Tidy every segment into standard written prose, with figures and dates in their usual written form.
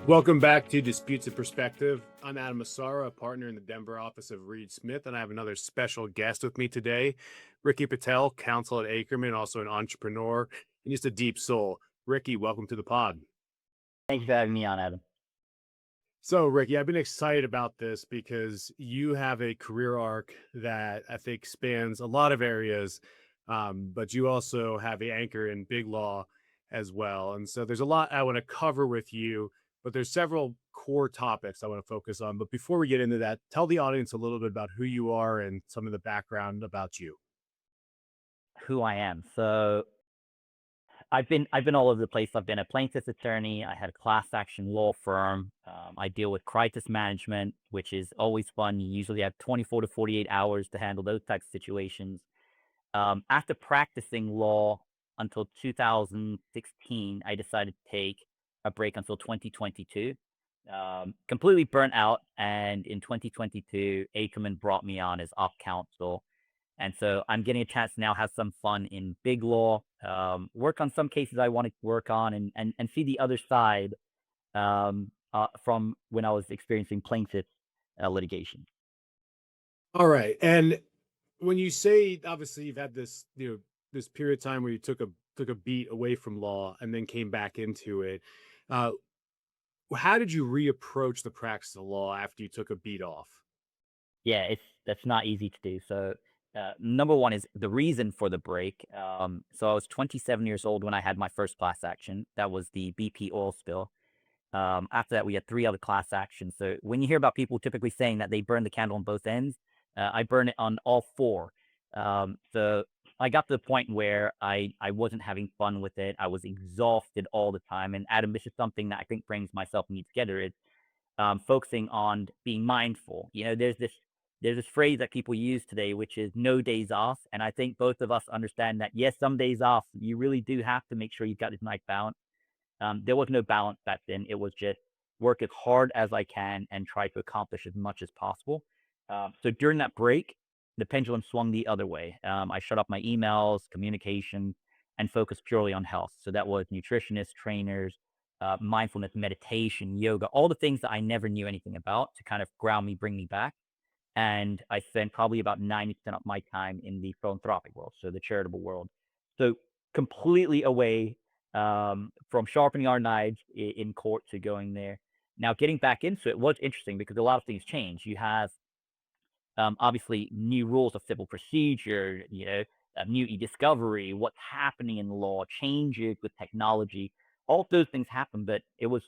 Welcome back to Disputes of Perspective. I'm Adam Massara, a partner in the Denver office of Reed Smith, and I have another special guest with me today, Ricky Patel, counsel at Ackerman, also an entrepreneur and just a deep soul. Ricky, welcome to the pod. Thank you for having me on, Adam. So, Ricky, I've been excited about this because you have a career arc that I think spans a lot of areas, but you also have an anchor in big law as well. And so there's a lot I want to cover with you, but there's several core topics I want to focus on. But before we get into that, tell the audience a little bit about who you are and some of the background about you. Who I am. So I've been all over the place. I've been a plaintiff's attorney. I had a class action law firm. I deal with crisis management, which is always fun. You usually have 24 to 48 hours to handle those types of situations. After practicing law until 2016, I decided to take a break until 2022. Completely burnt out, and in 2022, Ackerman brought me on as op counsel. And so I'm getting a chance to now have some fun in big law, work on some cases I wanted to work on, and see the other side from when I was experiencing plaintiff litigation. All right. And when you say obviously you've had this, this period of time where you took a beat away from law and then came back into it. Uh, how did you reapproach the practice of law after you took a beat off? Yeah, that's not easy to do. So, number one is the reason for the break. So I was 27 years old when I had my first class action. That was the BP oil spill. After that, we had three other class actions. So when you hear about people typically saying that they burn the candle on both ends, I burn it on all four. So I got to the point where I wasn't having fun with it. I was exhausted all the time. And Adam, this is something that I think brings myself and you together. Is focusing on being mindful. There's this phrase that people use today, which is no days off. And I think both of us understand that yes, some days off, you really do have to make sure you've got this nice balance. There was no balance back then. It was just work as hard as I can and try to accomplish as much as possible. So during that break, the pendulum swung the other way. I shut off my emails, communication, and focused purely on health. So that was nutritionists, trainers, mindfulness, meditation, yoga, all the things that I never knew anything about to kind of ground me, bring me back. And I spent probably about 90% of my time in the philanthropic world, so the charitable world. So completely away from sharpening our knives in court to going there. Now, getting back into it was interesting because a lot of things change. You have obviously new rules of civil procedure, new e-discovery, what's happening in the law, changes with technology, all of those things happen. But it was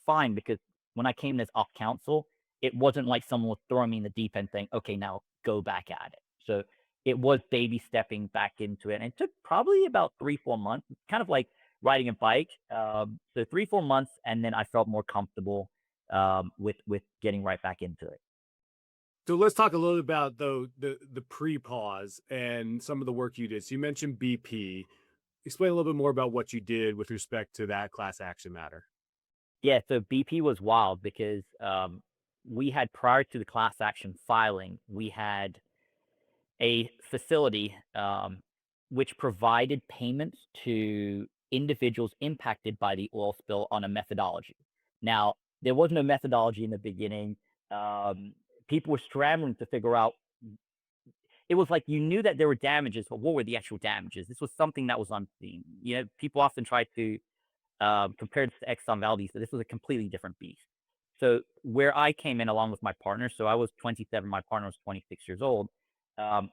fine because when I came as off counsel, it wasn't like someone was throwing me in the deep end saying, okay, now go back at it. So it was baby stepping back into it. And it took probably about 3, 4 months. It's kind of like riding a bike. So 3, 4 months, and then I felt more comfortable with getting right back into it. So let's talk a little about the pre-pause and some of the work you did. So you mentioned BP. Explain a little bit more about what you did with respect to that class action matter. Yeah, so BP was wild because we had, prior to the class action filing, we had a facility which provided payments to individuals impacted by the oil spill on a methodology. Now, there was no methodology in the beginning. Um, People were scrambling to figure out. It was like you knew that there were damages, but what were the actual damages? This was something that was unseen. People often try to compared to Exxon Valdez, so this was a completely different beast. So where I came in along with my partner, so I was 27, my partner was 26 years old.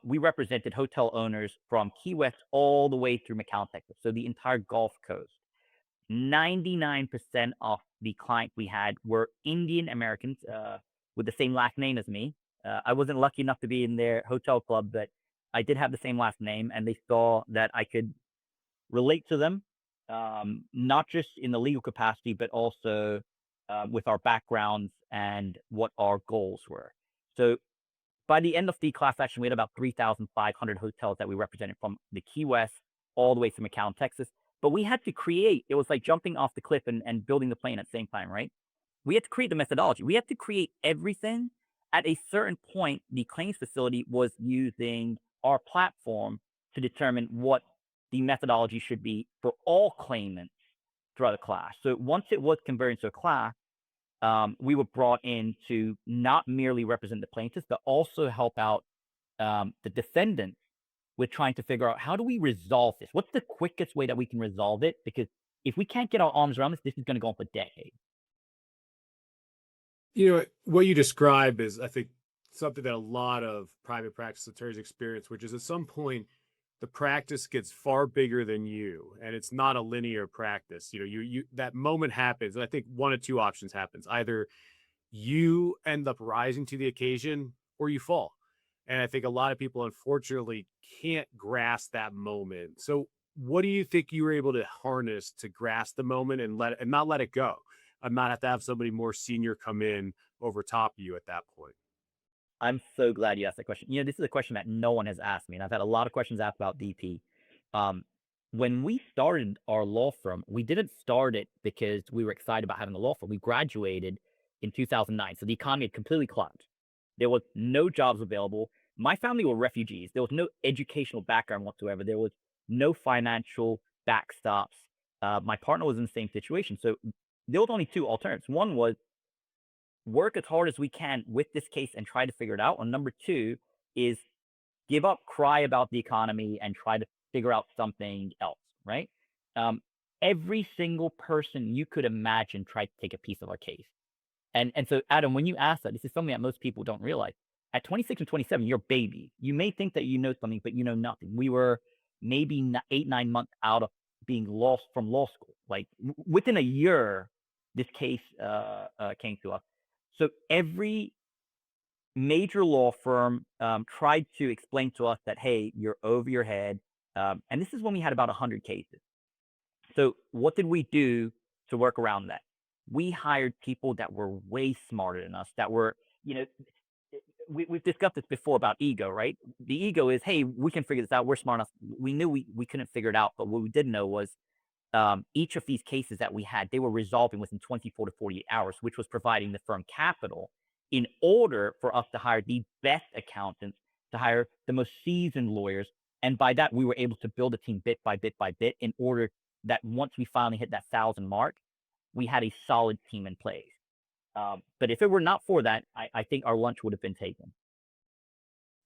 We represented hotel owners from Key West all the way through McAllen, Texas, so the entire Gulf Coast. 99% of the clients we had were Indian Americans with the same last name as me. I wasn't lucky enough to be in their hotel club, but I did have the same last name, and they saw that I could relate to them, not just in the legal capacity, but also with our backgrounds and what our goals were. So by the end of the class action, we had about 3,500 hotels that we represented from the Key West all the way to McAllen, Texas. But we had to create, it was like jumping off the cliff and building the plane at the same time, right? We had to create the methodology. We had to create everything. At a certain point, the claims facility was using our platform to determine what the methodology should be for all claimants throughout the class. So once it was converted to a class, We were brought in to not merely represent the plaintiffs, but also help out the defendants with trying to figure out how do we resolve this? What's the quickest way that we can resolve it? Because if we can't get our arms around this, this is going to go on for decades. What you describe is, I think, something that a lot of private practice attorneys experience, which is at some point the practice gets far bigger than you, and it's not a linear practice. You that moment happens, and I think one of two options happens: either you end up rising to the occasion or you fall. And I think a lot of people unfortunately can't grasp that moment. So what do you think you were able to harness to grasp the moment and not let it go? And not have to have somebody more senior come in over top of you at that point. I'm so glad you asked that question. This is a question that no one has asked me, and I've had a lot of questions asked about DP. Um, when we started our law firm, we didn't start it because we were excited about having a law firm. We graduated in 2009, so the economy had completely collapsed. There was no jobs available. My family were refugees. There was no educational background whatsoever. There was no financial backstops. My partner was in the same situation. So there was only two alternatives. One was work as hard as we can with this case and try to figure it out. And number two is give up, cry about the economy, and try to figure out something else, right? Um, every single person you could imagine tried to take a piece of our case. And so, Adam, when you ask that, this is something that most people don't realize. At 26 and 27, you're a baby. You may think that you know something, but you know nothing. We were maybe 8, 9 months out of being lost from law school. Like within a year, this case came to us. So every major law firm tried to explain to us that, hey, you're over your head. And this is when we had about 100 cases. So what did we do to work around that? We hired people that were way smarter than us, that were, you know, we've discussed this before about ego, right? The ego is, hey, we can figure this out. We're smart enough. We knew we couldn't figure it out, but what we didn't know was each of these cases that we had, they were resolving within 24 to 48 hours, which was providing the firm capital in order for us to hire the best accountants, to hire the most seasoned lawyers. And by that, we were able to build a team bit by bit by bit in order that once we finally hit that 1,000 mark, we had a solid team in place. But if it were not for that, I think our lunch would have been taken.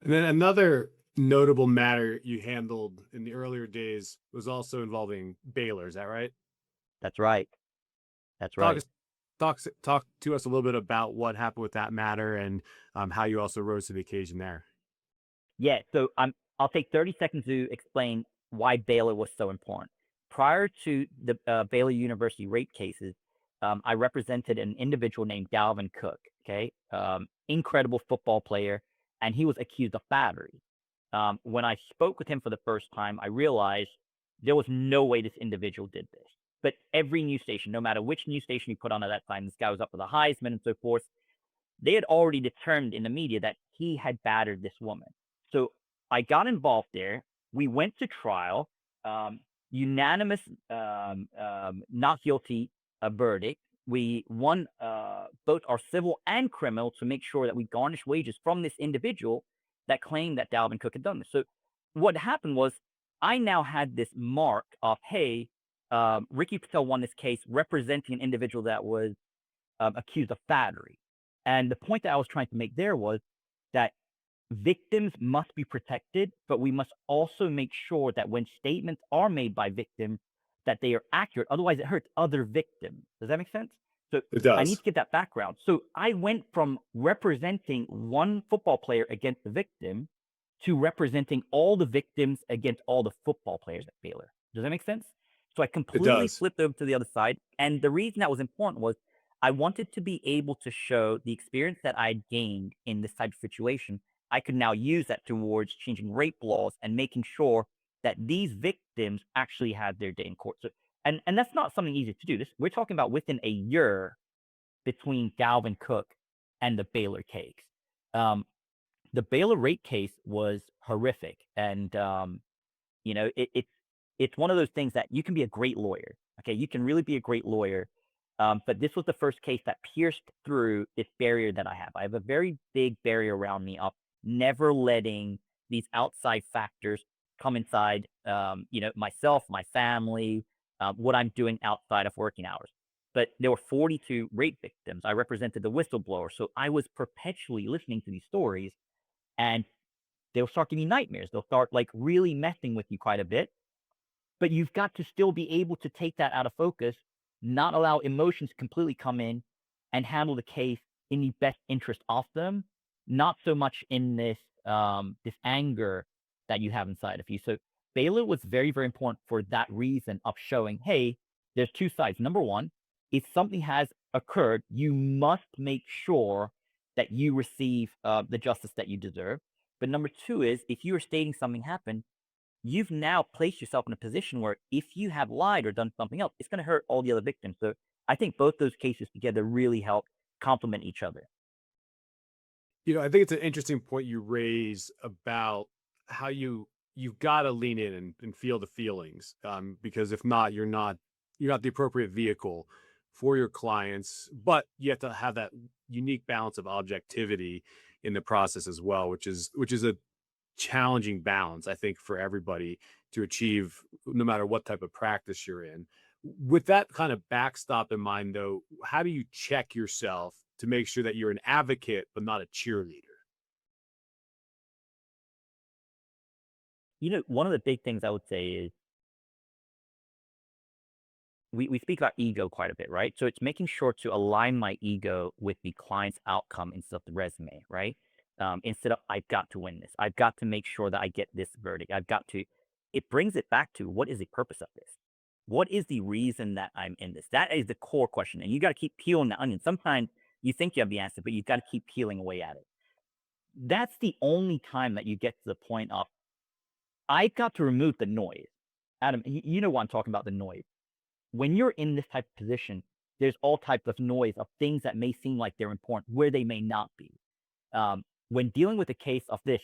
And then another notable matter you handled in the earlier days was also involving Baylor. Is that right? That's right. That's Talk right. us talk to us a little bit about what happened with that matter and how you also rose to the occasion there. Yeah, so I'll take 30 seconds to explain why Baylor was so important. Prior to the Baylor University rape cases, I represented an individual named Dalvin Cook. Okay, incredible football player, and he was accused of battery. When I spoke with him for the first time, I realized there was no way this individual did this. But every news station, no matter which news station you put on at that time, this guy was up for the Heisman and so forth. They had already determined in the media that he had battered this woman. So I got involved there. We went to trial, unanimous not guilty verdict. We won both our civil and criminal to make sure that we garnished wages from this individual that claimed that Dalvin Cook had done this. So what happened was I now had this mark of, hey, Ricky Patel won this case representing an individual that was accused of battery. And the point that I was trying to make there was that victims must be protected, but we must also make sure that when statements are made by victims, that they are accurate. Otherwise, it hurts other victims. Does that make sense? So It I need does. to get that background. So I went from representing one football player against the victim to representing all the victims against all the football players at Baylor. Does that make sense? So I It completely does. flipped over to the other side. And the reason that was important was I wanted to be able to show the experience that I had gained in this type of situation. I could now use that towards changing rape laws and making sure that these victims actually had their day in court. So, and that's not something easy to do. This we're talking about within a year between Dalvin Cook and the Baylor case. Um, the Baylor rape case was horrific, and it's one of those things that you can be a great lawyer. Okay, you can really be a great lawyer, but this was the first case that pierced through this barrier that I have. I have a very big barrier around me of never letting these outside factors come inside. Myself, my family, what I'm doing outside of working hours. but there were 42 rape victims. I represented the whistleblower. So I was perpetually listening to these stories, and they'll start giving you nightmares. They'll start like really messing with you quite a bit. But you've got to still be able to take that out of focus, not allow emotions to completely come in, and handle the case in the best interest of them, not so much in this anger that you have inside of you. So Baylor was very, very important for that reason of showing, hey, there's two sides. Number one, if something has occurred, you must make sure that you receive the justice that you deserve. But number two is if you are stating something happened, you've now placed yourself in a position where if you have lied or done something else, it's going to hurt all the other victims. So I think both those cases together really help complement each other. I think it's an interesting point you raise about how you've got to lean in and feel the feelings, because if not, you're not the appropriate vehicle for your clients. But you have to have that unique balance of objectivity in the process as well, which is a challenging balance, I think, for everybody to achieve, no matter what type of practice you're in. With that kind of backstop in mind, though, how do you check yourself to make sure that you're an advocate but not a cheerleader? One of the big things I would say is we speak about ego quite a bit, right? So it's making sure to align my ego with the client's outcome instead of the resume, right? Instead of I've got to win this, I've got to make sure that I get this verdict. It brings it back to what is the purpose of this? What is the reason that I'm in this? That is the core question. And you got to keep peeling the onion. Sometimes you think you have the answer, but you've got to keep peeling away at it. That's the only time that you get to the point of I've got to remove the noise. Adam, you know what I'm talking about, the noise. When you're in this type of position, there's all types of noise of things that may seem like they're important where they may not be. When dealing with a case of this,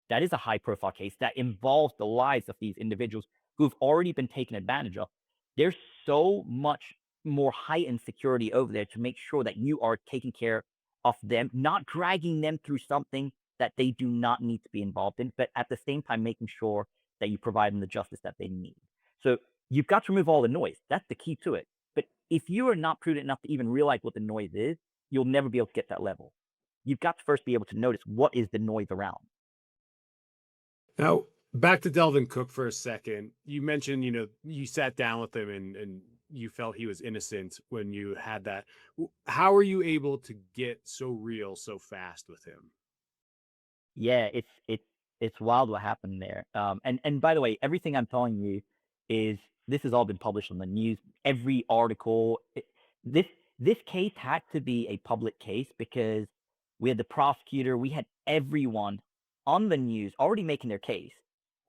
that is a high profile case that involves the lives of these individuals who've already been taken advantage of. There's so much more heightened security over there to make sure that you are taking care of them, not dragging them through something that they do not need to be involved in, but at the same time making sure that you provide them the justice that they need. So you've got to remove all the noise. That's the key to it. But if you are not prudent enough to even realize what the noise is, you'll never be able to get that level. You've got to first be able to notice what is the noise around. Now, back to Delvin Cook for a second. You mentioned, you sat down with him and you felt he was innocent when you had that. How are you able to get so real so fast with him? Yeah, it's wild what happened there. And by the way, everything I'm telling you is this has all been published on the news. Every article. This this case had to be a public case because we had the prosecutor, we had everyone on the news already making their case,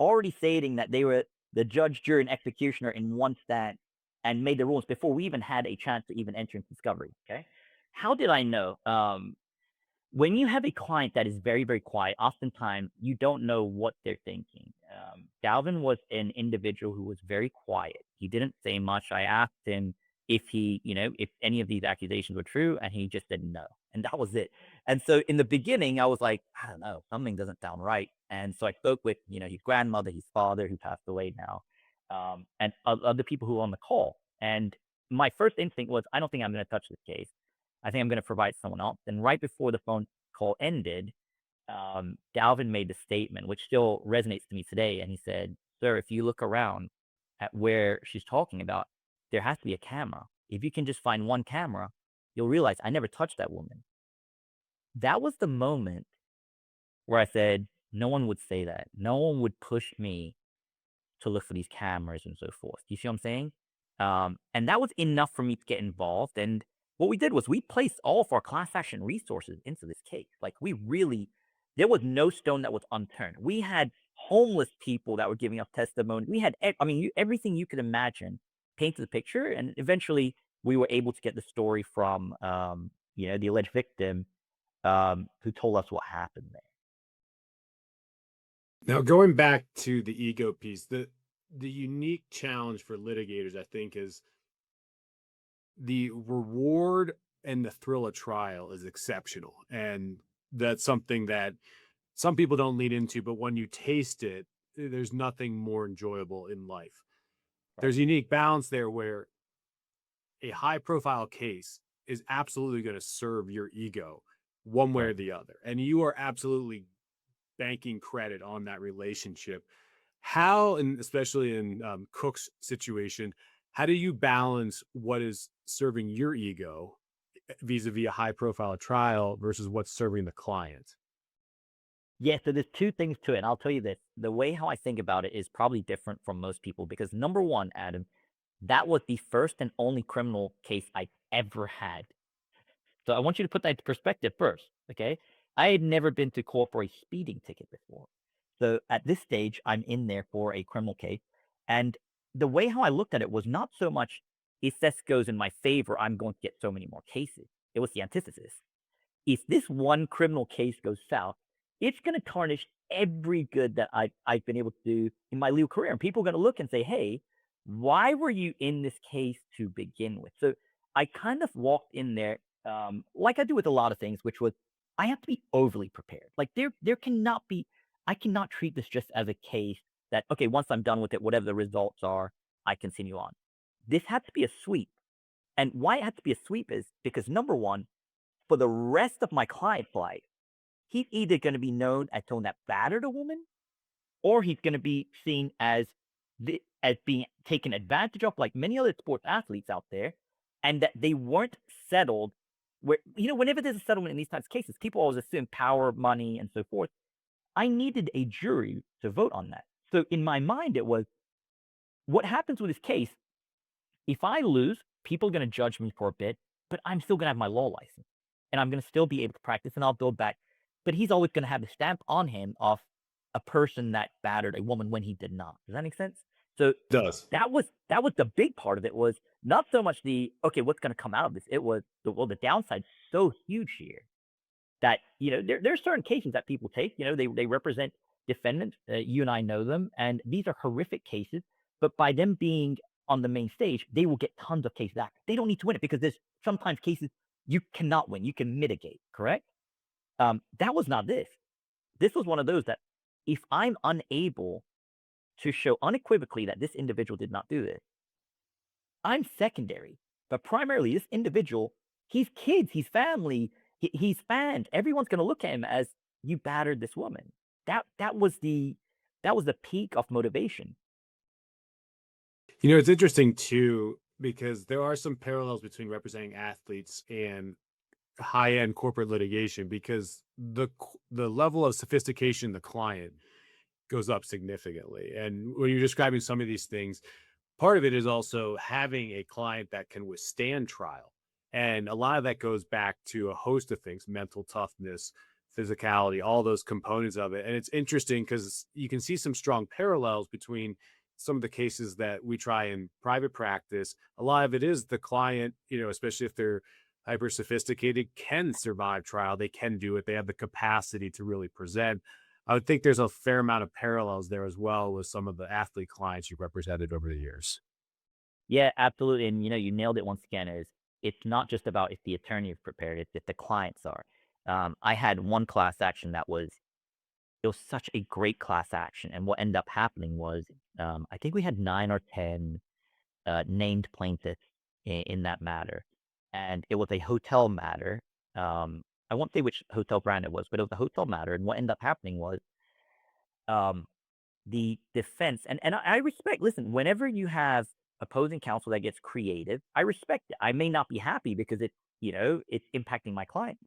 already stating that they were the judge, jury, and executioner in one stand, and made the rules before we even had a chance to even enter into discovery. Okay, how did I know? When you have a client that is very, very quiet, oftentimes you don't know what they're thinking. Galvin was an individual who was very quiet. He didn't say much. I asked him if any of these accusations were true, and he just said no. And that was it. And so in the beginning, I was like, I don't know, something doesn't sound right. And so I spoke with his grandmother, his father, who passed away now, and other people who were on the call. And my first instinct was, I don't think I'm going to touch this case. I think I'm going to provide someone else. And right before the phone call ended, Dalvin made the statement, which still resonates to me today. And he said, "Sir, if you look around at where she's talking about, there has to be a camera. If you can just find one camera, you'll realize I never touched that woman." That was the moment where I said, no one would say that. No one would push me to look for these cameras and so forth. Do you see what I'm saying? And that was enough for me to get involved. And what we did was we placed all of our class action resources into this case. Like there was no stone that was unturned. We had homeless people that were giving us testimony. We had, everything you could imagine painted the picture. And eventually we were able to get the story from, the alleged victim, who told us what happened there. Now, going back to the ego piece, the unique challenge for litigators, I think, is the reward and the thrill of trial is exceptional. And that's something that some people don't lead into, but when you taste it, there's nothing more enjoyable in life. Right. There's a unique balance there where a high profile case is absolutely going to serve your ego one way or Right. the other. And you are absolutely banking credit on that relationship. How, and especially in Cook's situation, how do you balance what is serving your ego vis-a-vis a high profile trial versus what's serving the client? Yeah, so there's 2 things to it, and I'll tell you this, the way how I think about it is probably different from most people because number 1, Adam, that was the first and only criminal case I ever had. So I want you to put that into perspective first, okay? I had never been to court for a speeding ticket before. So at this stage, I'm in there for a criminal case. And the way how I looked at it was not so much if this goes in my favor, I'm going to get so many more cases. It was the antithesis. If this one criminal case goes south, it's going to tarnish every good that I've been able to do in my legal career. And people are going to look and say, hey, why were you in this case to begin with? So I kind of walked in there like I do with a lot of things, which was I have to be overly prepared. Like there cannot be, I cannot treat this just as a case that, okay, once I'm done with it, whatever the results are, I continue on. This had to be a sweep. And why it had to be a sweep is because number one, for the rest of my client's life, he's either going to be known as someone that battered a woman, or he's going to be seen as as being taken advantage of, like many other sports athletes out there, and that they weren't settled. Where whenever there's a settlement in these types of cases, people always assume power, money, and so forth. I needed a jury to vote on that. So in my mind, it was what happens with this case. If I lose, people are going to judge me for a bit, but I'm still going to have my law license and I'm going to still be able to practice and I'll build back. But he's always going to have the stamp on him of a person that battered a woman when he did not. Does that make sense? So Does. that was the big part of it was not so much the okay, what's going to come out of this. It was the downside so huge here that there are certain cases that people take. They represent defendants. You and I know them, and these are horrific cases. But by them being on the main stage, they will get tons of cases back. They don't need to win it because there's sometimes cases you cannot win. You can mitigate. Correct? That was not this. This was one of those that if I'm unable to show unequivocally that this individual did not do this, I'm secondary. But primarily, this individual, he's kids, he's family, he's fans. Everyone's going to look at him as you battered this woman. That was the peak of motivation. It's interesting too, because there are some parallels between representing athletes and high-end corporate litigation because the level of sophistication in the client goes up significantly. And when you're describing some of these things, part of it is also having a client that can withstand trial. And a lot of that goes back to a host of things, mental toughness, physicality, all those components of it. And it's interesting because you can see some strong parallels between some of the cases that we try in private practice. A lot of it is the client, especially if they're hyper sophisticated, can survive trial. They can do it. They have the capacity to really present. I would think there's a fair amount of parallels there as well with some of the athlete clients you represented over the years. Yeah, absolutely. And you nailed it once again. Is it's not just about if the attorney is prepared; it's if the clients are. I had one class action that was it was such a great class action, and what ended up happening was I think we had 9 or 10 named plaintiffs in that matter, and it was a hotel matter. I won't say which hotel brand it was, but it was a hotel matter. And what ended up happening was um, the defense, and I respect. Listen, whenever you have opposing counsel that gets creative, I respect it. I may not be happy because it's impacting my client.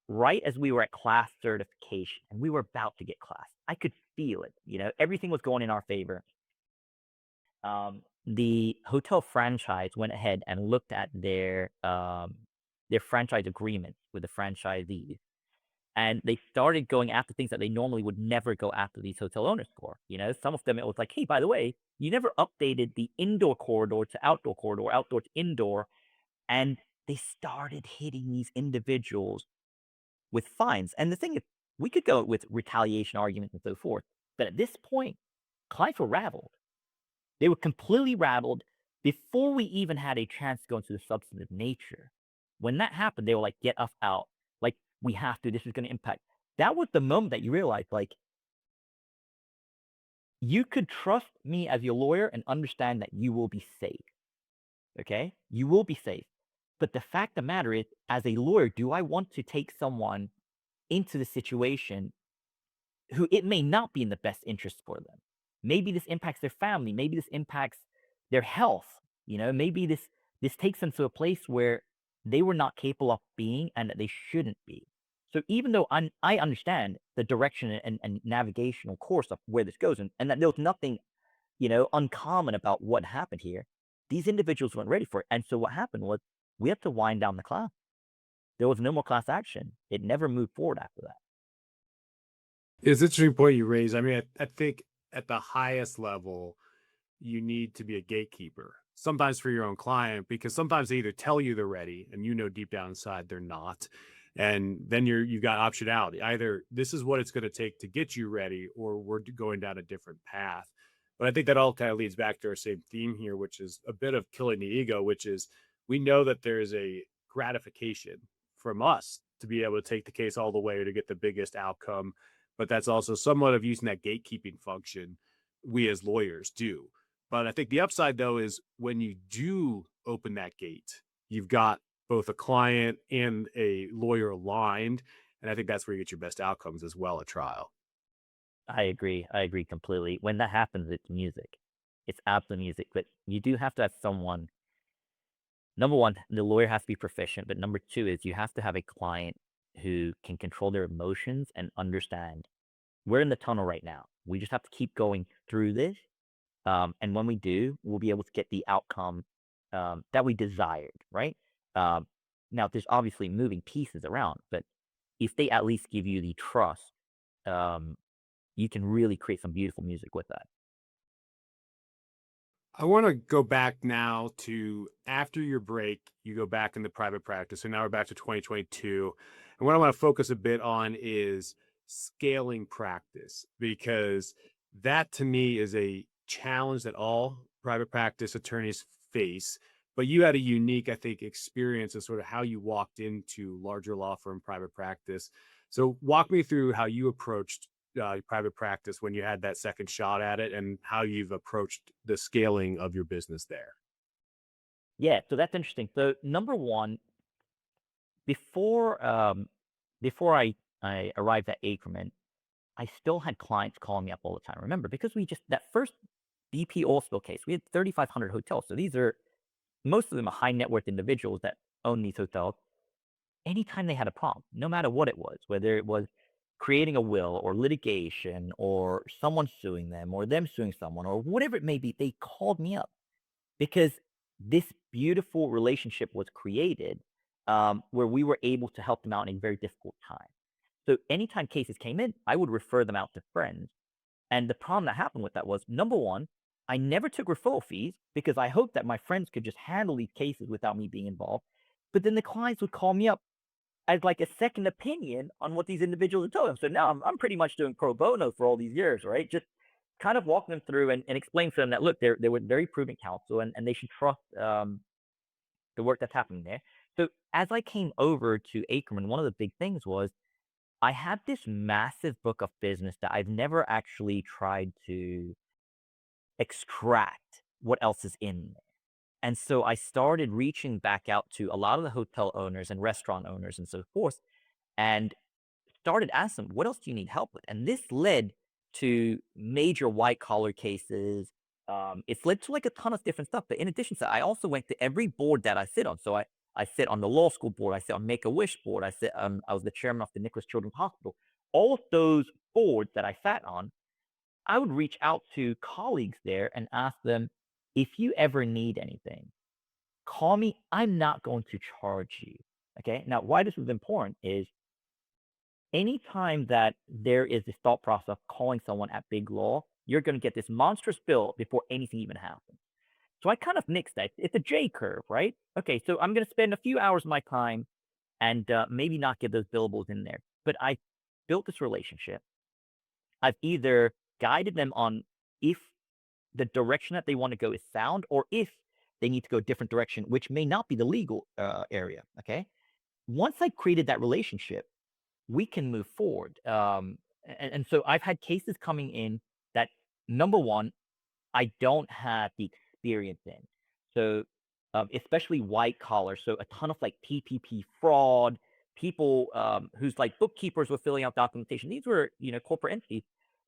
Right as we were at class certification and we were about to get class, I could feel it. Everything was going in our favor. The hotel franchise went ahead and looked at their franchise agreements with the franchisees, and they started going after things that they normally would never go after these hotel owners for. Some of them it was like, hey, by the way, you never updated the indoor corridor to outdoor corridor, outdoor to indoor, and they started hitting these individuals with fines. And the thing is, we could go with retaliation arguments and so forth, but at this point, clients were rattled. They were completely rattled before we even had a chance to go into the substantive nature. When that happened, they were like, "Get us out! Like we have to. This is going to impact." That was the moment that you realized, like, you could trust me as your lawyer and understand that you will be safe. Okay, you will be safe. But the fact of the matter is, as a lawyer, do I want to take someone into the situation who it may not be in the best interest for them? Maybe this impacts their family. Maybe this impacts their health. Maybe this takes them to a place where they were not capable of being and that they shouldn't be. So even though I understand the direction and navigational course of where this goes, and that there was nothing uncommon about what happened here, these individuals weren't ready for it. And so what happened was we had to wind down the class. There was no more class action. It never moved forward after that. It's an interesting point you raise. I mean, I think at the highest level, you need to be a gatekeeper, sometimes for your own client, because sometimes they either tell you they're ready and deep down inside they're not. And then you've got optionality. Either this is what it's going to take to get you ready, or we're going down a different path. But I think that all kind of leads back to our same theme here, which is a bit of killing the ego, which is we know that there's a gratification from us to be able to take the case all the way to get the biggest outcome. But that's also somewhat of using that gatekeeping function we as lawyers do. But I think the upside, though, is when you do open that gate, you've got both a client and a lawyer aligned. And I think that's where you get your best outcomes as well at trial. I agree. I agree completely. When that happens, it's music. It's absolute music. But you do have to have someone. Number one, the lawyer has to be proficient. But number two is you have to have a client who can control their emotions and understand we're in the tunnel right now. We just have to keep going through this. And when we do, we'll be able to get the outcome that we desired, right? Um, Now, there's obviously moving pieces around, but if they at least give you the trust, um, you can really create some beautiful music with that. I want to go back now to after your break, you go back into private practice. So now we're back to 2022. And what I want to focus a bit on is scaling practice, because that to me is a challenge that all private practice attorneys face. But you had a unique, I think, experience of sort of how you walked into larger law firm private practice. So walk me through how you approached private practice when you had that second shot at it, and how you've approached the scaling of your business there. Yeah, so that's interesting. So number one, before before I arrived at Ackerman, I still had clients calling me up all the time. Remember, because we just that first BP oil spill case, we had 3,500 hotels. So these are most of them are high net worth individuals that own these hotels. Anytime they had a problem, no matter what it was, whether it was creating a will or litigation or someone suing them or them suing someone or whatever it may be, they called me up because this beautiful relationship was created where we were able to help them out in a very difficult time. So anytime cases came in, I would refer them out to friends. And the problem that happened with that was number one, I never took referral fees because I hoped that my friends could just handle these cases without me being involved. But then the clients would call me up as like a second opinion on what these individuals are telling them. So now I'm pretty much doing pro bono for all these years, right? Just kind of walking them through and explain to them that look, they're with very proven counsel and they should trust the work that's happening there. So as I came over to Ackerman, one of the big things was I had this massive book of business that I've never actually tried to extract what else is in there. And so I started reaching back out to a lot of the hotel owners and restaurant owners and so forth, and started asking them, what else do you need help with? And this led to major white collar cases. It's led to like a ton of different stuff. But in addition to that, I also went to every board that I sit on. So I sit on the law school board, I sit on Make a Wish board, I was the chairman of the Nicholas Children's Hospital. All of those boards that I sat on, I would reach out to colleagues there and ask them, if you ever need anything, call me. I'm not going to charge you. Okay. Now, why this is important is anytime that there is this thought process of calling someone at big law, you're going to get this monstrous bill before anything even happens. So I kind of nixed that. It's a J curve, right? Okay, so I'm going to spend a few hours of my time and maybe not get those billables in there. But I built this relationship. I've either guided them on if the direction that they want to go is sound or if they need to go a different direction, which may not be the legal area. Okay. Once I created that relationship, we can move forward. And so I've had cases coming in that number one, I don't have the experience in. So especially white collar. So a ton of like PPP fraud, people whose like bookkeepers were filling out documentation. These were, corporate entities.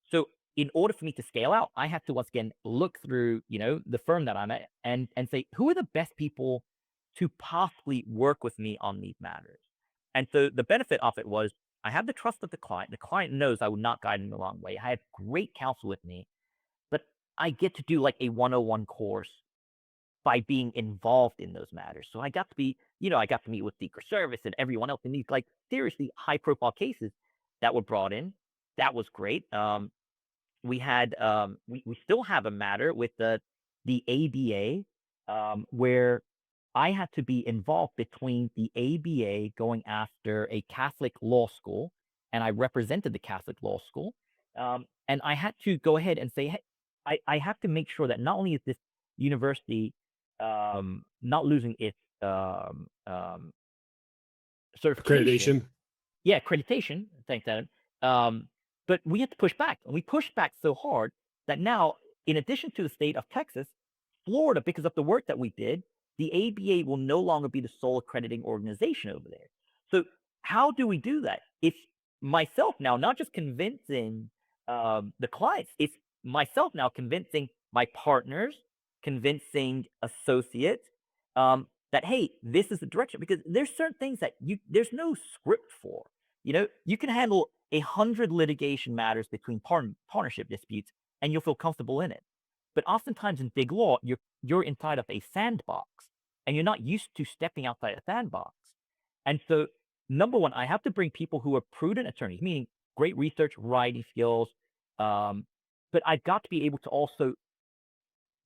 So in order for me to scale out, I had to once again look through, the firm that I'm at and say, who are the best people to possibly work with me on these matters? And so the benefit of it was I have the trust of the client. The client knows I would not guide him the wrong way. I have great counsel with me, but I get to do like a 101 course by being involved in those matters. So I got to be, I got to meet with Secret Service and everyone else in these like seriously high profile cases that were brought in. That was great. We still have a matter with the ABA, where I had to be involved between the ABA going after a Catholic law school, and I represented the Catholic law school. And I had to go ahead and say, hey, I have to make sure that not only is this university not losing its certification, Accreditation. yeah, accreditation, thanks, Adam. Um, but we had to push back, and we pushed back so hard that now, in addition to the state of Texas, Florida, because of the work that we did, the ABA will no longer be the sole accrediting organization over there. So how do we do that? It's myself now, not just convincing the clients. It's myself now convincing my partners, convincing associates, that hey, this is the direction because there's certain things that there's no script for. You can handle 100 litigation matters between partnership disputes, and you'll feel comfortable in it. But oftentimes in big law, you're inside of a sandbox, and you're not used to stepping outside a sandbox. And so, number one, I have to bring people who are prudent attorneys, meaning great research, writing skills. Um, but I've got to be able to also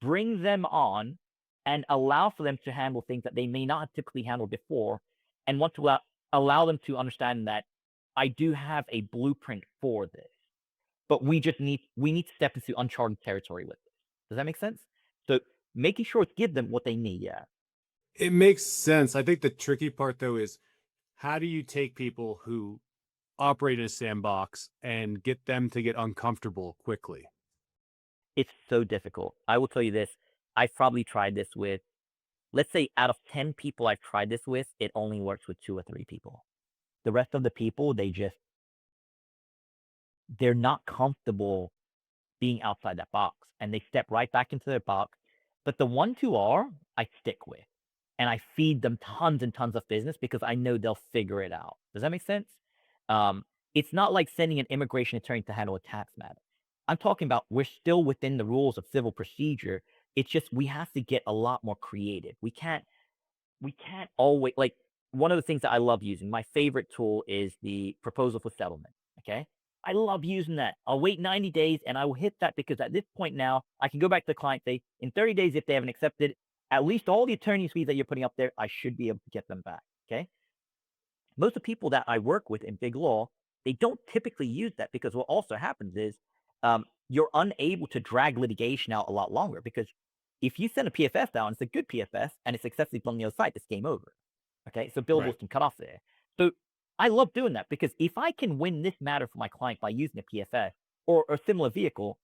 bring them on and allow for them to handle things that they may not have typically handled before, and want to allow them to understand that I do have a blueprint for this, but we need to step into uncharted territory with this. Does that make sense? So making sure to give them what they need. Yeah. It makes sense. I think the tricky part though is how do you take people who operate in a sandbox and get them to get uncomfortable quickly? It's so difficult. I will tell you this. I've probably tried this with, let's say, out of 10 people I've tried this with, it only works with 2 or 3 people. The rest of the people, they're not comfortable being outside that box, and they step right back into their box. But the ones who are, I stick with, and I feed them tons and tons of business because I know they'll figure it out. Does that make sense? Um, it's not like sending an immigration attorney to handle a tax matter. I'm talking about we're still within the rules of civil procedure. It's just we have to get a lot more creative. We can't always like one of the things that I love using, my favorite tool is the proposal for settlement. Okay. I love using that. I'll wait 90 days and I will hit that because at this point now I can go back to the client, say in 30 days, if they haven't accepted at least all the attorney's fees that you're putting up there, I should be able to get them back. Okay. Most of the people that I work with in big law, they don't typically use that because what also happens is you're unable to drag litigation out a lot longer because if you send a PFS down, it's a good PFS and it's successfully put on the other side, it's game over. Okay, so Right. billables can cut off there. So I love doing that because if I can win this matter for my client by using a PFS or a similar vehicle,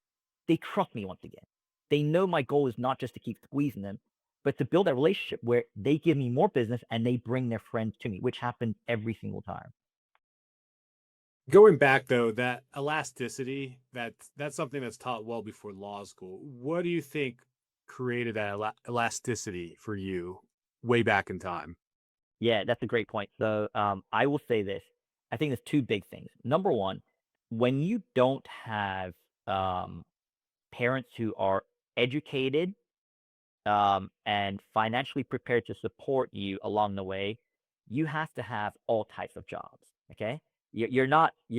they trust me once again. They know my goal is not just to keep squeezing them, but to build a relationship where they give me more business and they bring their friends to me, which happens every single time. Going back though, that elasticity, that's something that's taught well before law school. What do you think created that elasticity for you way back in time? Yeah, that's a great point. So I will say this. I think there's two big things. Number one, when you don't have um, parents who are educated and financially prepared to support you along the way, you have to have all types of jobs. Okay, you're not a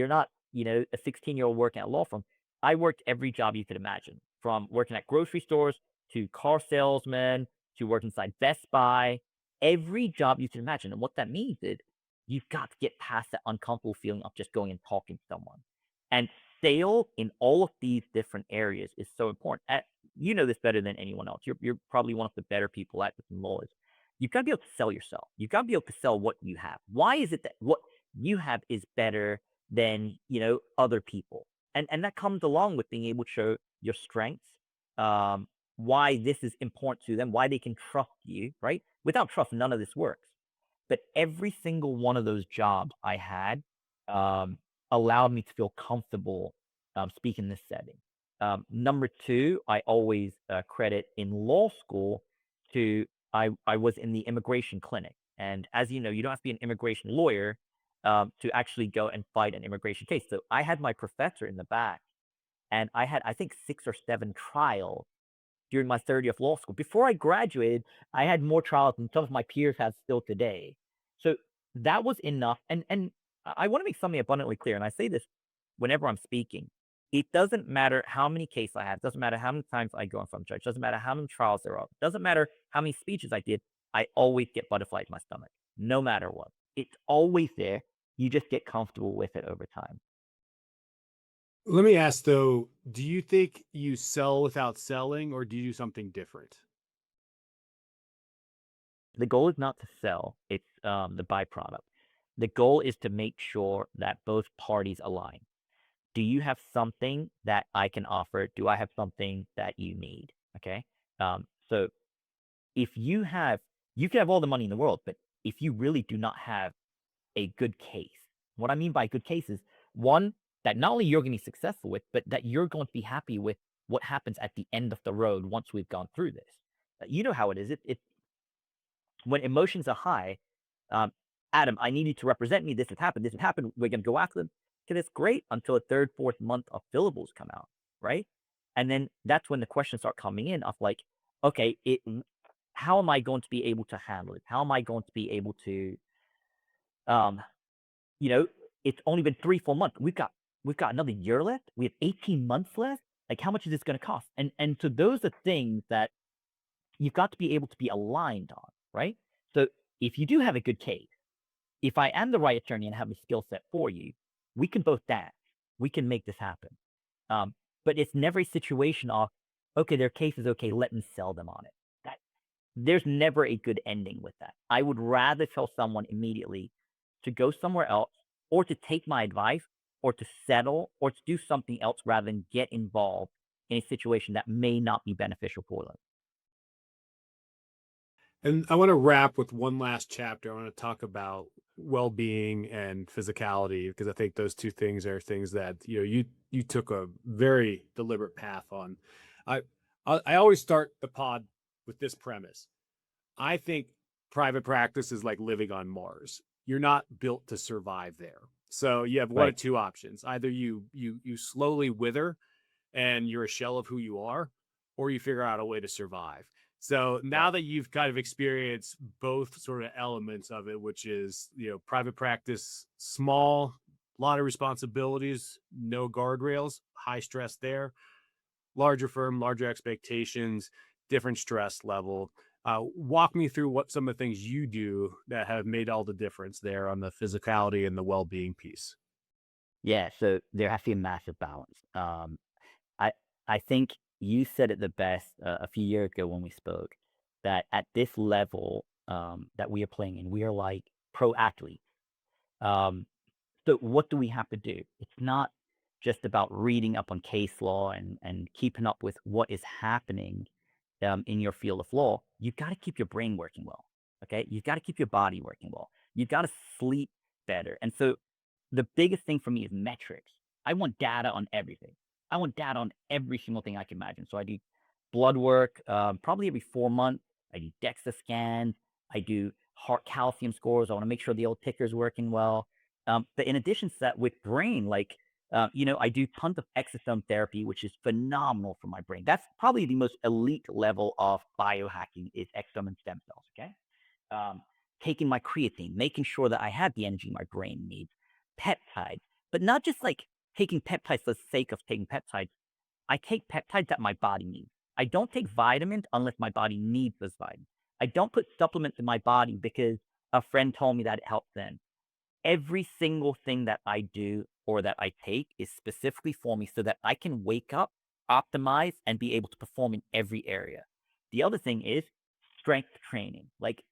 16-year-old working at a law firm. I worked every job you could imagine, from working at grocery stores to car salesman to working inside Best Buy. Every job you can imagine, and what that means is you've got to get past that uncomfortable feeling of just going and talking to someone. And sales in all of these different areas is so important. You know this better than anyone else. You're probably one of the better people at this in law is you've got to be able to sell yourself. You've got to be able to sell what you have. Why is it that what you have is better than other people? And that comes along with being able to show your strengths, um, why this is important to them, why they can trust you, right? Without trust, none of this works. But every single one of those jobs I had um, allowed me to feel comfortable speaking in this setting. Number two, I always credit in law school to I was in the immigration clinic. And as you know, you don't have to be an immigration lawyer to actually go and fight an immigration case. So I had my professor in the back, and I had, I think, 6 or 7 trials during my third year of law school. Before I graduated, I had more trials than some of my peers have still today. So that was enough. And I want to make something abundantly clear, and I say this whenever I'm speaking. It doesn't matter how many cases I have, doesn't matter how many times I go in front of a judge, doesn't matter how many trials there are, doesn't matter how many speeches I did, I always get butterflies in my stomach, no matter what. It's always there. You just get comfortable with it over time. Let me ask though, do you think you sell without selling or do you do something different? The goal is not to sell, it's the byproduct. The goal is to make sure that both parties align. Do you have something that I can offer? Do I have something that you need? Okay. So if you can have all the money in the world, but if you really do not have a good case, what I mean by good case is one that not only you're going to be successful with, but that you're going to be happy with what happens at the end of the road once we've gone through this. You know how it is. It when emotions are high, um, Adam, I need you to represent me. This has happened. This has happened. We're going to go after them. Okay, that's great until a third, fourth month of fillables come out, right? And then that's when the questions start coming in of like, okay, how am I going to be able to handle it? How am I going to be able to, um, you know, it's only been 3, 4 months. We've got another year left. We have 18 months left. Like, how much is this going to cost? And so those are things that you've got to be able to be aligned on, right? So if you do have a good case, if I am the right attorney and have a skill set for you, we can both dance. We can make this happen. Um, but it's never a situation of, okay, their case is okay, let me sell them on it. That there's never a good ending with that. I would rather tell someone immediately to go somewhere else or to take my advice or to settle or to do something else rather than get involved in a situation that may not be beneficial for them. And I want to wrap with one last chapter. I want to talk about well-being and physicality because I think those two things are things that you took a very deliberate path on. I I always start the pod with this premise. I think private practice is like living on Mars. You're not built to survive there. So you have one of Right. two options. Either you slowly wither and you're a shell of who you are, or you figure out a way to survive. So now Right. that you've kind of experienced both sort of elements of it, which is, private practice, small, a lot of responsibilities, no guardrails, high stress there, larger firm, larger expectations, different stress level. Walk me through what some of the things you do that have made all the difference there on the physicality and the well-being piece. Yeah. So there has to be a massive balance. I I think you said it the best a few years ago when we spoke that at this level that we are playing in, we are like pro athletes. Um, so what do we have to do? It's not just about reading up on case law and keeping up with what is happening in your field of law. You've got to keep your brain working well. Okay, you've got to keep your body working well. You've got to sleep better. And so the biggest thing for me is metrics. I want data on everything. I want data on every single thing I can imagine. So I do blood work probably every 4 months. I do DEXA scans. I do heart calcium scores. I want to make sure the old ticker's working well. But in addition to that, with brain, like, I do tons of exosome therapy, which is phenomenal for my brain. That's probably the most elite level of biohacking is exosome and stem cells. Okay. Um, Taking my creatine, making sure that I have the energy my brain needs, peptides, but not just like taking peptides for the sake of taking peptides. I take peptides that my body needs. I don't take vitamins unless my body needs those vitamins. I don't put supplements in my body because a friend told me that it helps them. Every single thing that I do or that I take is specifically for me so that I can wake up, optimize, and be able to perform in every area. The other thing is strength training. Like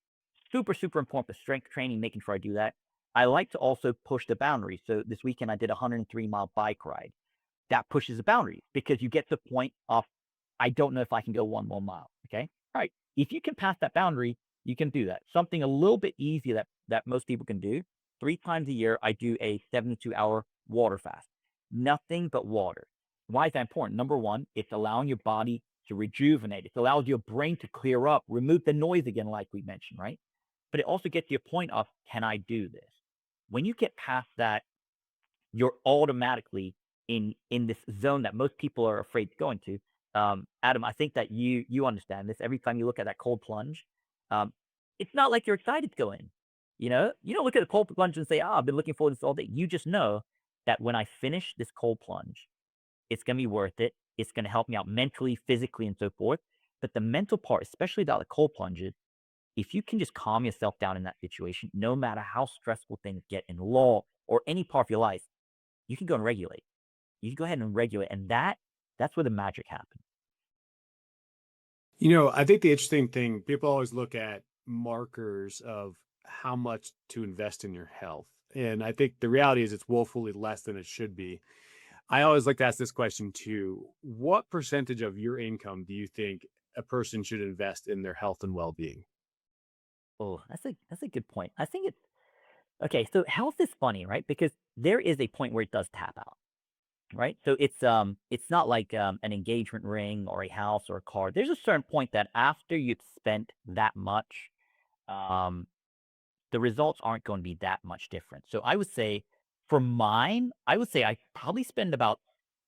super, super important for strength training, making sure I do that. I like to also push the boundaries. So this weekend I did a 103-mile bike ride. That pushes the boundaries because you get to the point of I don't know if I can go 1 more mile. Okay. All right. If you can pass that boundary, you can do that. Something a little bit easier that most people can do. 3 times a year, I do a 72-hour water fast. Nothing but water. Why is that important? Number one, it's allowing your body to rejuvenate. It allows your brain to clear up, remove the noise again, like we mentioned, right? But it also gets to your point of, can I do this? When you get past that, you're automatically in this zone that most people are afraid to go into. Adam, I think that you understand this. Every time you look at that cold plunge, um, it's not like you're excited to go in. You don't look at a cold plunge and say, "Ah, I've been looking forward to this all day." You just know that when I finish this cold plunge, it's gonna be worth it. It's gonna help me out mentally, physically, and so forth. But the mental part, especially about the cold plunges, if you can just calm yourself down in that situation, no matter how stressful things get in law or any part of your life, you can go and regulate. You can go ahead and regulate, and that's where the magic happens. I think the interesting thing, people always look at markers of how much to invest in your health. And I think the reality is it's woefully less than it should be. I always like to ask this question too. What percentage of your income do you think a person should invest in their health and well-being? Oh, that's a good point. I think it's okay. So health is funny, right? Because there is a point where it does tap out, right? So it's not like an engagement ring or a house or a car. There's a certain point that after you've spent that much, um, the results aren't going to be that much different. So I would say for mine, I would say I probably spend about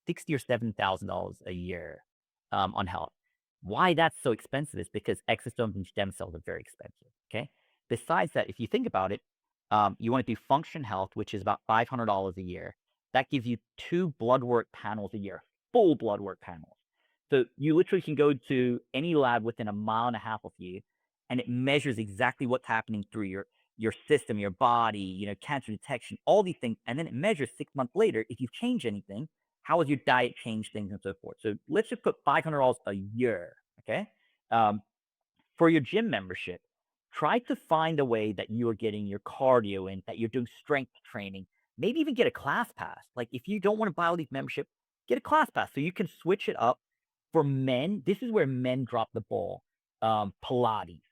60 or $7,000 a year on health. Why that's so expensive is because exosomes and stem cells are very expensive. Okay. Besides that, if you think about it, you want to do function health, which is about $500 a year. That gives you 2 blood work panels a year, full blood work panels. So you literally can go to any lab within a mile and a half of you, and it measures exactly what's happening through your system, your body, cancer detection, all these things. And then it measures 6 months later if you've changed anything, how has your diet changed things and so forth. So let's just put $500 a year, okay? Um, for your gym membership, try to find a way that you are getting your cardio in, that you're doing strength training, maybe even get a class pass. Like if you don't want to buy all these membership, get a class pass so you can switch it up. For men, this is where men drop the ball. Pilates.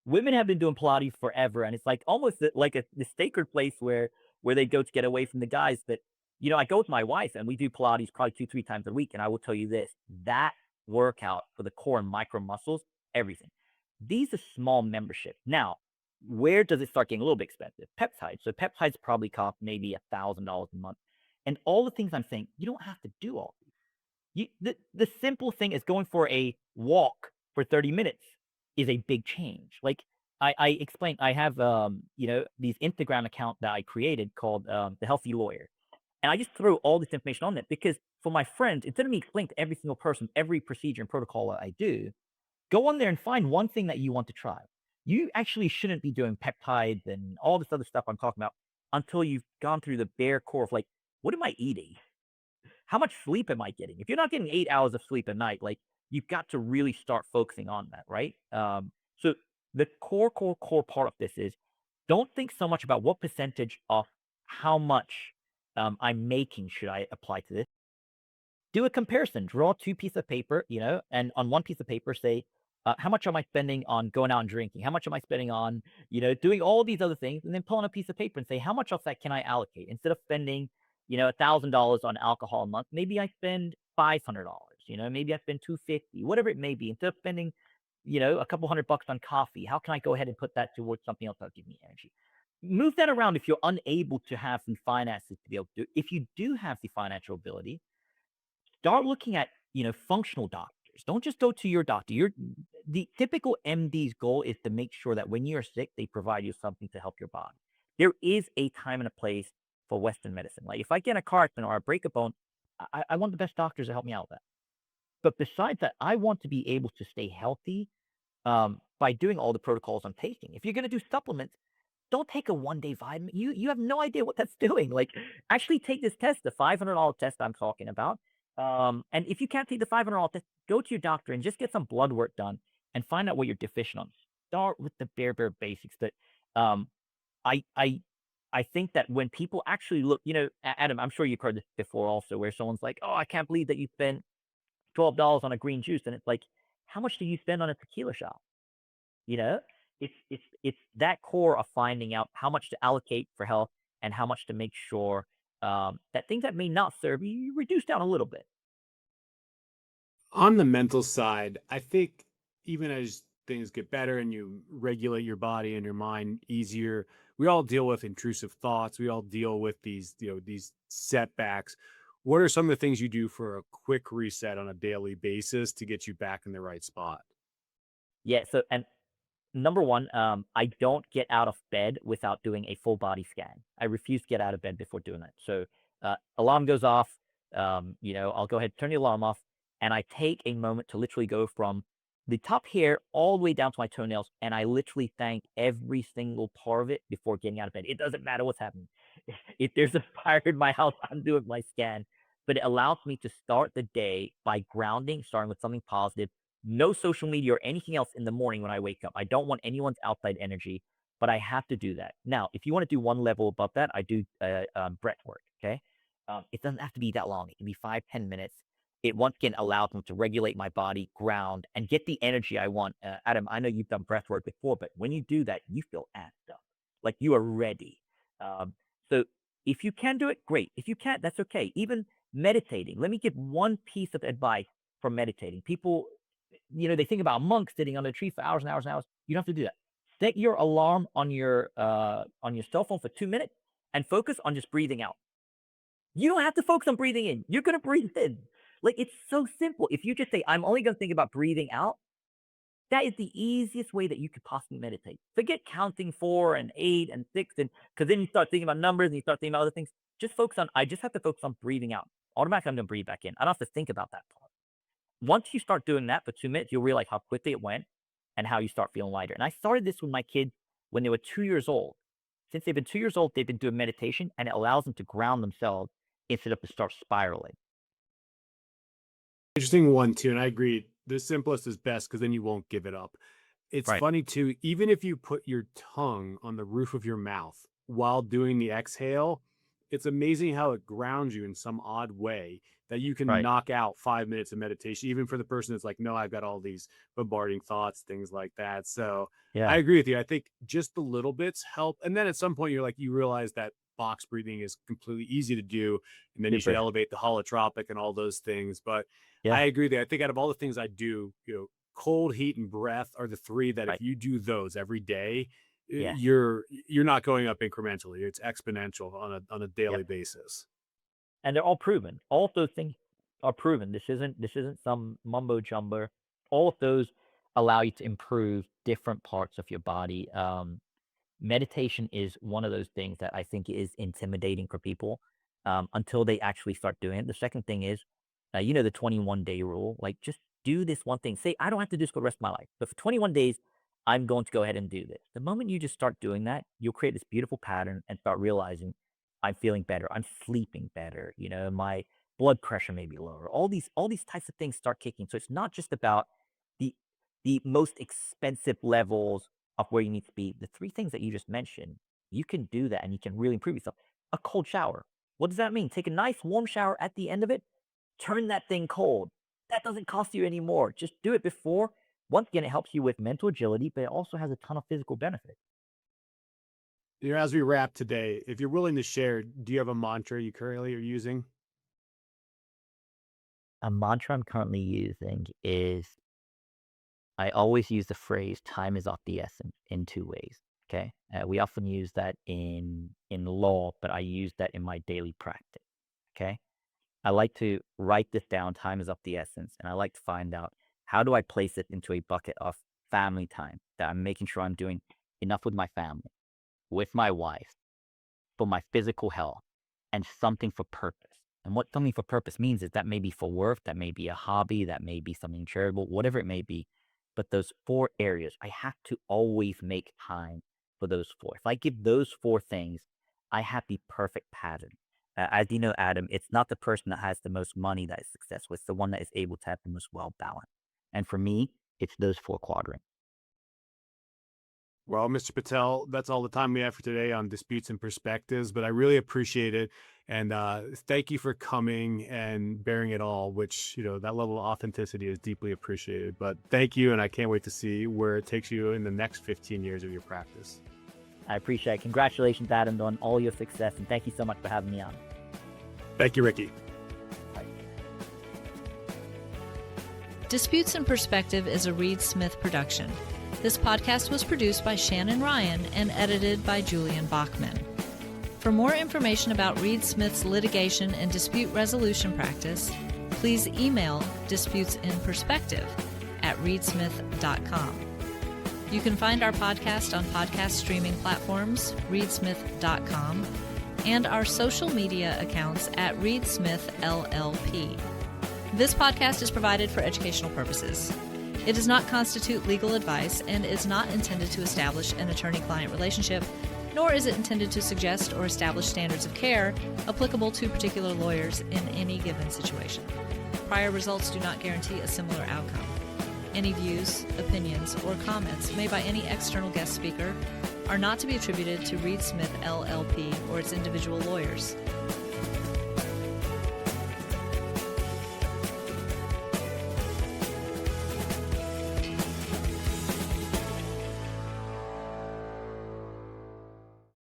Women have been doing Pilates forever, and it's like almost like the sacred place where they go to get away from the guys. But I go with my wife, and we do Pilates probably 2, 3 times a week. And I will tell you this: that workout for the core and micro muscles, everything. These are small memberships. Now, where does it start getting a little bit expensive? Peptides. So peptides probably cost maybe $1,000 a month. And all the things I'm saying, you don't have to do all these. The simple thing is going for a walk for 30 minutes is a big change. Like I explained, I have these Instagram account that I created called the Healthy Lawyer. And I just throw all this information on it because for my friends, instead of me explaining to every single person every procedure and protocol that I do, go on there and find one thing that you want to try. You actually shouldn't be doing peptides and all this other stuff I'm talking about until you've gone through the bare core of like, what am I eating? How much sleep am I getting? If you're not getting 8 hours of sleep a night, like you've got to really start focusing on that, right? So the core part of this is don't think so much about what percentage of how much I'm making should I apply to this. Do a comparison. Draw 2 pieces of paper, and on 1 piece of paper, say, how much am I spending on going out and drinking? How much am I spending on, doing all these other things? And then pull on a piece of paper and say, how much of that can I allocate? Instead of spending, $1,000 on alcohol a month, maybe I spend $500, maybe I spend 250, whatever it may be. Instead of spending, a couple $100 on coffee, how can I go ahead and put that towards something else that'll give me energy? Move that around if you're unable to have the finances to be able to do it. If you do have the financial ability, start looking at, functional doctors. Don't just go to your doctor. The typical MD's goal is to make sure that when you're sick, they provide you something to help your body. There is a time and a place for Western medicine. Like if I get in a car accident or I break a bone, I want the best doctors to help me out with that. But besides that, I want to be able to stay healthy by doing all the protocols I'm taking. If you're going to do supplements, don't take a 1-day vitamin. You have no idea what that's doing. Like, actually take this test, the $500 test I'm talking about. And if you can't take the $500 test, go to your doctor and just get some blood work done and find out what you're deficient on. Start with the bare basics. But um, I I I think that when people actually look, Adam, I'm sure you've heard this before also, where someone's like, "Oh, I can't believe that you spent $12 on a green juice, and it's like, how much do you spend on a tequila shot? You know, it's that core of finding out how much to allocate for health and how much to make sure that things that may not serve you, you reduce down a little bit. On the mental side, I think even as things get better and you regulate your body and your mind easier, we all deal with intrusive thoughts. We all deal with these setbacks. What are some of the things you do for a quick reset on a daily basis to get you back in the right spot? Yeah. So, and number one, I don't get out of bed without doing a full body scan. I refuse to get out of bed before doing that. So, alarm goes off. I'll go ahead, turn the alarm off, and I take a moment to literally go from the top hair all the way down to my toenails, and I literally thank every single part of it before getting out of bed. It doesn't matter what's happening. If there's a fire in my house, I'm doing my scan. But it allows me to start the day by grounding, starting with something positive. No social media or anything else in the morning when I wake up. I don't want anyone's outside energy, but I have to do that. Now, if you want to do one level above that, I do breath work. Okay. It doesn't have to be that long. It can be 5, 10 minutes. It once again allows me to regulate my body, ground, and get the energy I want. Adam, I know you've done breath work before, but when you do that, you feel amped up. Like you are ready. Um, so if you can do it, great. If you can't, that's okay. Even meditating. Let me give one piece of advice for meditating. People, they think about monks sitting under a tree for hours and hours and hours. You don't have to do that. Set your alarm on your cell phone for 2 minutes and focus on just breathing out. You don't have to focus on breathing in. You're gonna breathe in. Like it's so simple. If you just say, I'm only gonna think about breathing out, that is the easiest way that you could possibly meditate. Forget counting 4 and 8 and 6, and because then you start thinking about numbers and you start thinking about other things. Just focus on, I just have to focus on breathing out. Automatically, I'm gonna breathe back in. I don't have to think about that part. Once you start doing that for 2 minutes, you'll realize how quickly it went and how you start feeling lighter. And I started this with my kids when they were 2 years old. Since they've been 2 years old, they've been doing meditation and it allows them to ground themselves instead of to start spiraling. Interesting one too, and I agree. The simplest is best because then you won't give it up. It's Right, funny too, even if you put your tongue on the roof of your mouth while doing the exhale, it's amazing how it grounds you in some odd way that you can right. knock out 5 minutes of meditation, even for the person that's like, no, I've got all these bombarding thoughts, things like that. So I Yeah, agree with you. I think just the little bits help. And then at some point, you're like, you realize that box breathing is completely easy to do. And then you should super. elevate the holotropic and all those things. But I Yeah, agree that I think out of all the things I do, cold, heat, and breath are the three that if right. you do those every day, Yes. you're not going up incrementally. It's exponential on a daily Yep. basis. And they're all proven. All of those things are proven. This isn't some mumbo jumbo. All of those allow you to improve different parts of your body. Meditation is one of those things that I think is intimidating for people until they actually start doing it. The second thing is, the 21-day rule. Like, just do this one thing. Say, I don't have to do this for the rest of my life, but for 21 days, I'm going to go ahead and do this. The moment you just start doing that, you'll create this beautiful pattern and start realizing I'm feeling better. I'm sleeping better. My blood pressure may be lower. All these types of things start kicking. So it's not just about the the most expensive levels of where you need to be. The three things that you just mentioned, you can do that and you can really improve yourself. A cold shower. What does that mean? Take a nice warm shower at the end of it, turn that thing cold. That doesn't cost you any more. Just do it before. Once again, it helps you with mental agility, but it also has a ton of physical benefit. As we wrap today, if you're willing to share, do you have a mantra you currently are using? A mantra I'm currently using is I always use the phrase "time is of the essence" in two ways. Okay, we often use that in law, but I use that in my daily practice. Okay, I like to write this down. Time is of the essence, and I like to find out how do I place it into a bucket of family time that I'm making sure I'm doing enough with my family, with my wife, for my physical health, and something for purpose. And what something for purpose means is that may be for work, that may be a hobby, that may be something charitable, whatever it may be. But those four areas, I have to always make time for those four. If I give those four things, I have the perfect pattern. As you know, Adam, it's not the person that has the most money that is successful. It's the one that is able to have the most well balanced. And for me, it's those four quadrants. Well, Mr. Patel, that's all the time we have for today on disputes and perspectives, but I really appreciate it. And thank you for coming and bearing it all, which, that level of authenticity is deeply appreciated. But thank you. And I can't wait to see where it takes you in the next 15 years of your practice. I appreciate it. Congratulations, Adam, on all your success, and thank you so much for having me on. Thank you, Ricky. Bye. Disputes and Perspective is a Reed Smith production. This podcast was produced by Shannon Ryan and edited by Julian Bachman. For more information about Reed Smith's litigation and dispute resolution practice, please email disputesinperspective@reedsmith.com. You can find our podcast on podcast streaming platforms, reedsmith.com, and our social media accounts at reedsmithllp. This podcast is provided for educational purposes. It does not constitute legal advice and is not intended to establish an attorney-client relationship, nor is it intended to suggest or establish standards of care applicable to particular lawyers in any given situation. Prior results do not guarantee a similar outcome. Any views, opinions, or comments made by any external guest speaker are not to be attributed to Reed Smith LLP or its individual lawyers.